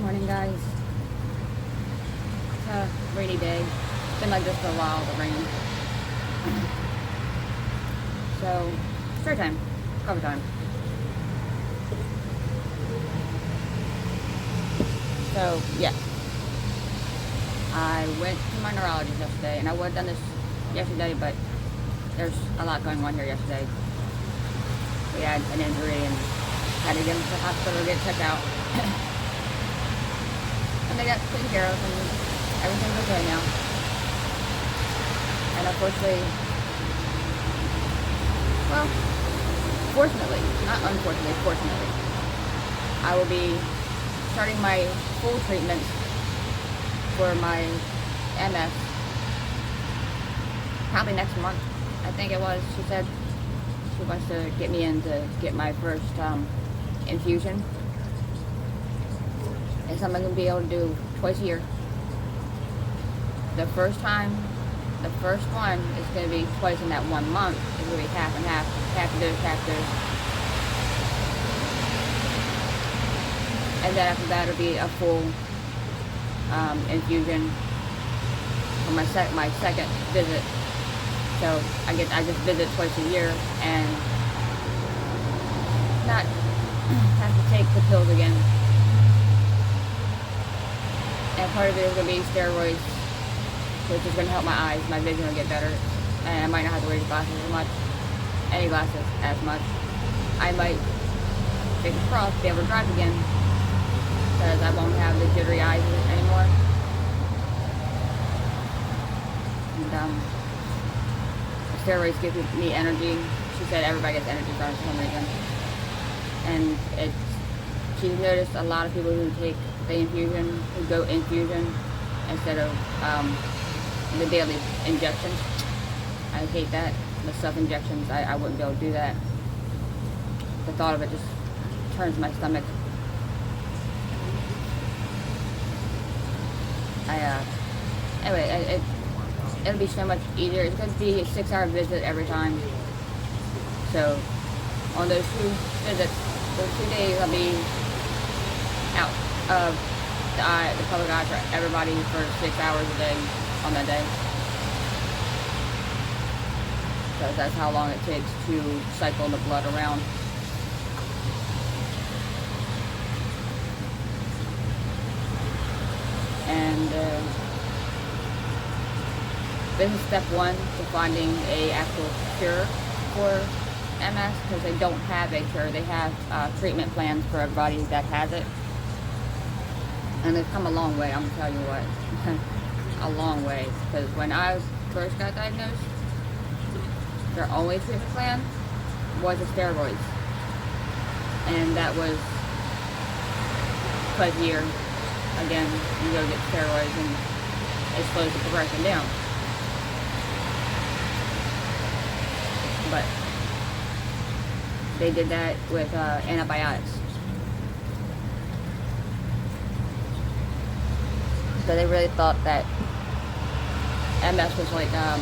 morning, guys. It's a rainy day. It's been like this for a while, the rain. So, story time. Cover time. So, yeah. I went to my neurologist yesterday, and I would have done this yesterday, but there's a lot going on here yesterday. We had an injury and had to get him to the hospital to get checked out. And they got taken care of, and everything's okay now. And unfortunately, well, fortunately, not unfortunately, fortunately, I will be starting my full treatment for my MS probably next month. I think it was. She said she wants to get me in to get my first infusion. It's something I'm going to be able to do twice a year. The first one is going to be twice in that 1 month. It's going to be half and half. Half of this. And then after that, it'll be a full infusion for my second visit. So I just visit twice a year and not have to take the pills again. And part of it is going to be steroids, which is going to help my eyes. My vision will get better, and I might not have to wear glasses as much, any glasses as much. I might, fingers crossed, be able to drive again, because I won't have the jittery eyes anymore. And steroids give me energy. She said everybody gets energy from it for some reason. And she's noticed a lot of people who take the infusion, who go infusion instead of the daily injections. I hate that. The self-injections, I wouldn't be able to do that. The thought of it just turns my stomach. Anyway, it'll be so much easier. It's going to be a 6-hour visit every time. So, on those 2 visits, those 2 days, I'll be out of the public eye for everybody for 6 hours a day on that day. So that's how long it takes to cycle the blood around. And this is step 1 to finding a actual cure for MS, because they don't have a cure. They have treatment plans for everybody that has it. And they've come a long way, I'm going to tell you what. A long way. Because when I first got diagnosed, their only treatment plan was the steroids. And that was twice a year. Again, you go get steroids and it slows the progression down. But they did that with antibiotics. So they really thought that MS was like a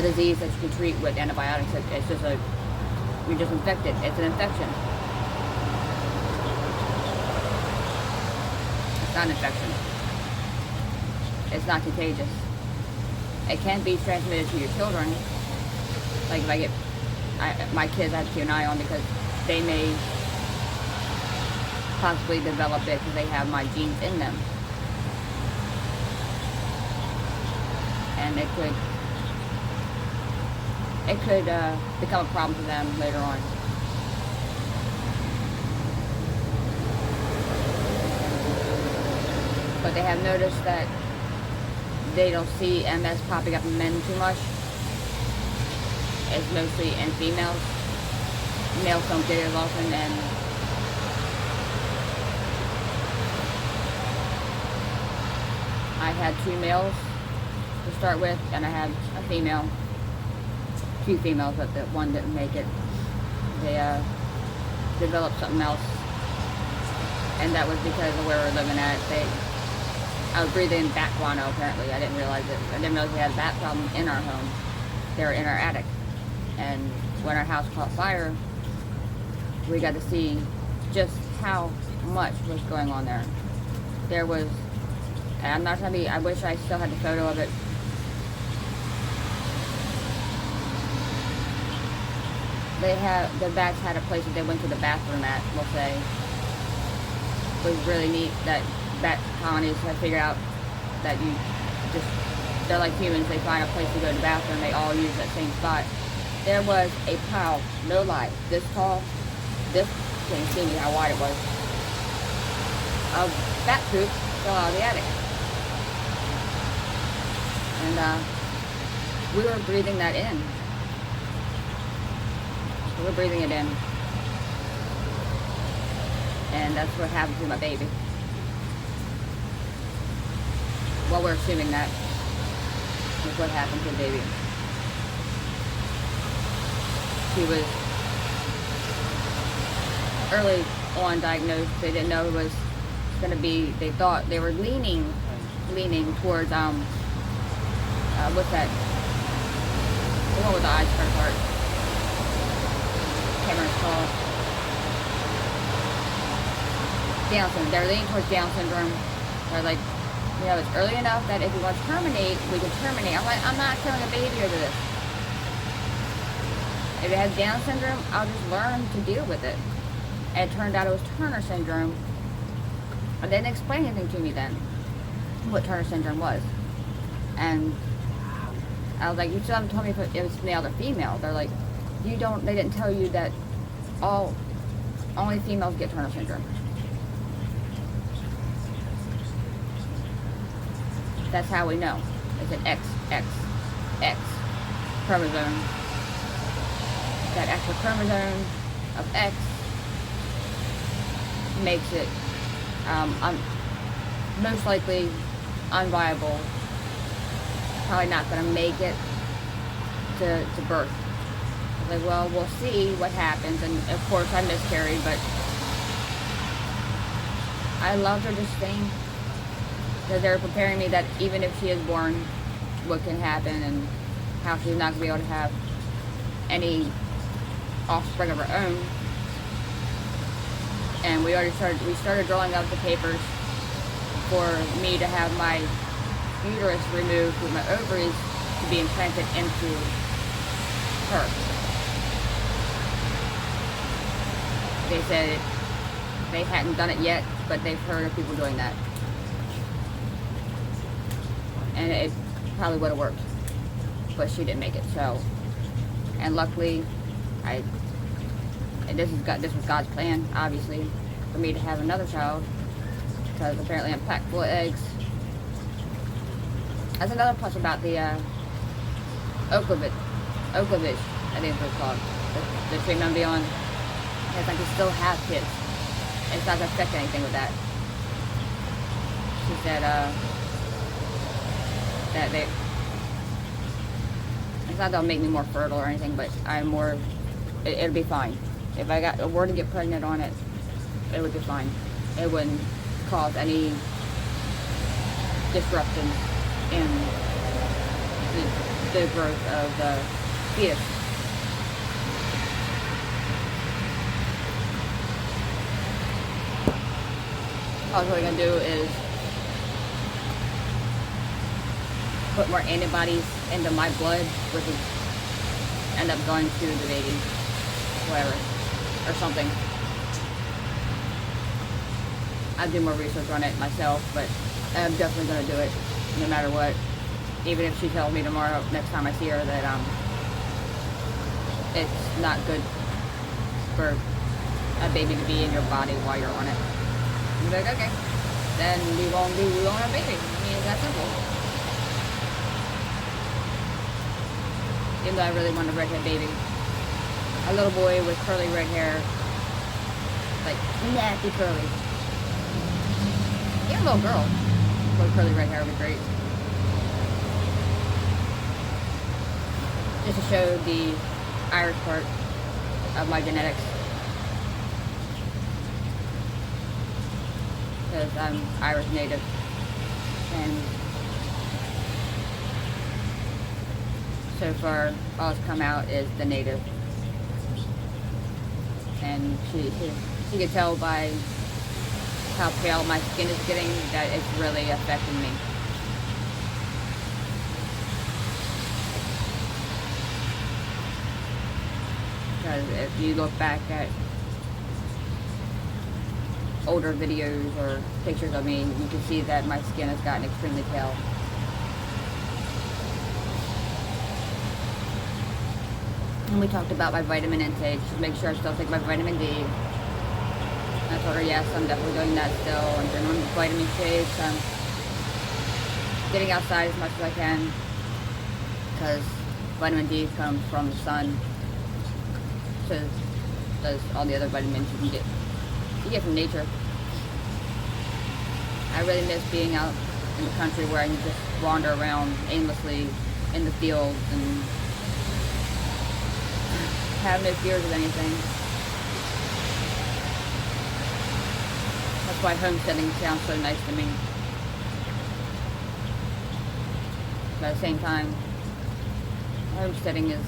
disease that you can treat with antibiotics. It's just you're just infected. It's an infection. It's not an infection. It's not contagious. It can be transmitted to your children. Like if I get my kids, I have to keep an eye on, because they may possibly develop it because they have my genes in them. And it could become a problem for them later on. But they have noticed that they don't see MS popping up in men too much. It's mostly in females. Males don't get it as often, and I had 2 males to start with, and I had a female. 2 females, but the one didn't make it. They developed something else, and that was because of where we were living at. I was breathing bat guano, apparently. I didn't realize it. I didn't realize we had a bat problem in our home. They were in our attic. And when our house caught fire, we got to see just how much was going on there. there was, and I'm not trying to be, I wish I still had the photo of it. The bats had a place that they went to the bathroom at, we'll say. It was really neat that bat colonies have figured out that you just, they're like humans, they find a place to go to the bathroom, they all use that same spot. There was a pile, no lie, this tall, this, you can't see me how wide it was, of bat poop fell out of the attic. And we were breathing that in. We were breathing it in. And that's what happened to my baby. Well, we're assuming that is what happened to the baby. She was early on diagnosed. They didn't know it was going to be, they thought they were leaning towards, what's that? The one with the eyes cut apart. Can't remember what it's called. Down syndrome. They're leaning towards Down syndrome. They're like, you know, it's early enough that if we want to terminate, we can terminate. I'm like, I'm not killing a baby over this. If it has Down syndrome, I'll just learn to deal with it. And it turned out it was Turner syndrome. But they didn't explain anything to me then, what Turner syndrome was. And I was like, you still haven't told me if it was male or female. They're like, they didn't tell you that only females get Turner syndrome. That's how we know. It's an XX chromosome. That extra chromosome of X makes it most likely unviable. Probably not going to make it to birth. I was like, well, we'll see what happens. And of course I miscarried, but I loved her just staying. Because they were preparing me that even if she is born, what can happen and how she's not going to be able to have any offspring of her own. And we started drawing up the papers for me to have my uterus removed with my ovaries to be implanted into her. They said they hadn't done it yet, but they've heard of people doing that. And it probably would have worked, but she didn't make it. So, and luckily, this was God's plan, obviously, for me to have another child, because apparently I'm packed full of eggs. That's another plus about the Ocrevus, I think it's what it's called, the treatment I'm on. It's like you still have kids. It's not going to affect anything with that. She said, that it's not gonna make me more fertile or anything, but it'll be fine. If I were to get pregnant on it, it would be fine. It wouldn't cause any disruption in the growth of the fetus. All we're gonna do is put more antibodies into my blood, which would end up going to the baby, whatever, or something. I'll do more research on it myself, but I'm definitely going to do it, no matter what. Even if she tells me tomorrow, next time I see her, that it's not good for a baby to be in your body while you're on it. I'm like, okay, then we won't have a baby. I mean, it's that simple. Even though I really want a redhead baby. A little boy with curly red hair. Like, nasty curly. Even a little girl with curly red hair would be great. Just to show the Irish part of my genetics. Because I'm Irish native. And so far, all that's come out is the native. And she could tell by how pale my skin is getting, that it's really affecting me. Because if you look back at older videos or pictures of me, you can see that my skin has gotten extremely pale. And we talked about my vitamin intake. Just make sure I still take my vitamin D. And I told her, yes, I'm definitely doing that still. I'm doing vitamin shakes. I'm getting outside as much as I can, because vitamin D comes from the sun. So does all the other vitamins you get from nature. I really miss being out in the country where I can just wander around aimlessly in the fields and have no fears of anything. That's why homesteading sounds so nice to me. But at the same time, homesteading is...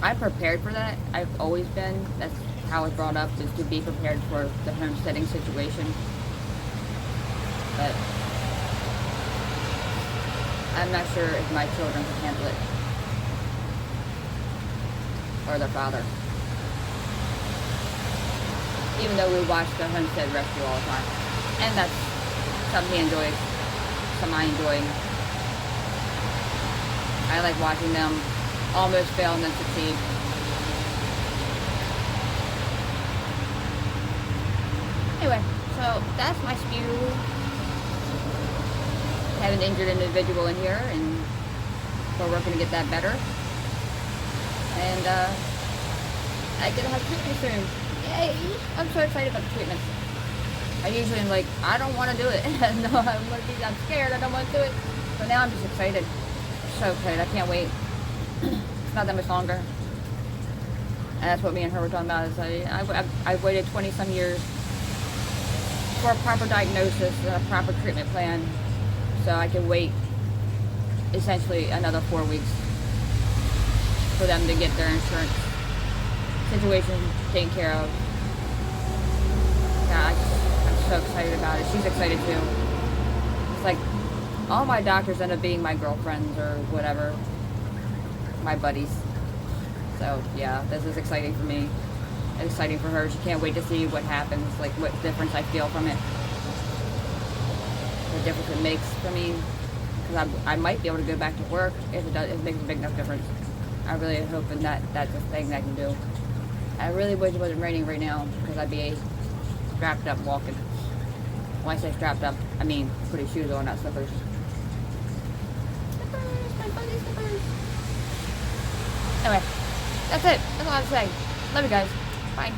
I'm prepared for that. I've always been. That's how I was brought up, is to be prepared for the homesteading situation. But I'm not sure if my children can handle it. Or their father. Even though we watch the Homestead Rescue all the time. And that's something he enjoys. Something I enjoy. I like watching them almost fail and then succeed. Anyway, so that's my spew. I have an injured individual in here, and we're working to get that better. And I get to have treatment soon. Yay! I'm so excited about the treatment. I usually am like, I don't want to do it. No, I'm scared. I don't want to do it. But now I'm just excited. So excited. I can't wait. It's not that much longer. And that's what me and her were talking about. Is I've waited 20 some years for a proper diagnosis and a proper treatment plan, so I can wait essentially another 4 weeks for them to get their insurance situation taken care of. Yeah, I'm so excited about it. She's excited too. It's like all my doctors end up being my girlfriends or whatever, my buddies. So yeah, this is exciting for me. It's exciting for her. She can't wait to see what happens, like what difference I feel from it, what difference it makes for me. Because I might be able to go back to work if it does. If it makes a big enough difference. I really hope that's a thing that I can do. I really wish it wasn't raining right now, because I'd be strapped up walking. When I say strapped up, I mean putting shoes on, not slippers. Slippers, my fuzzy slippers. Anyway, that's it. That's all I have to say. Love you guys. Bye.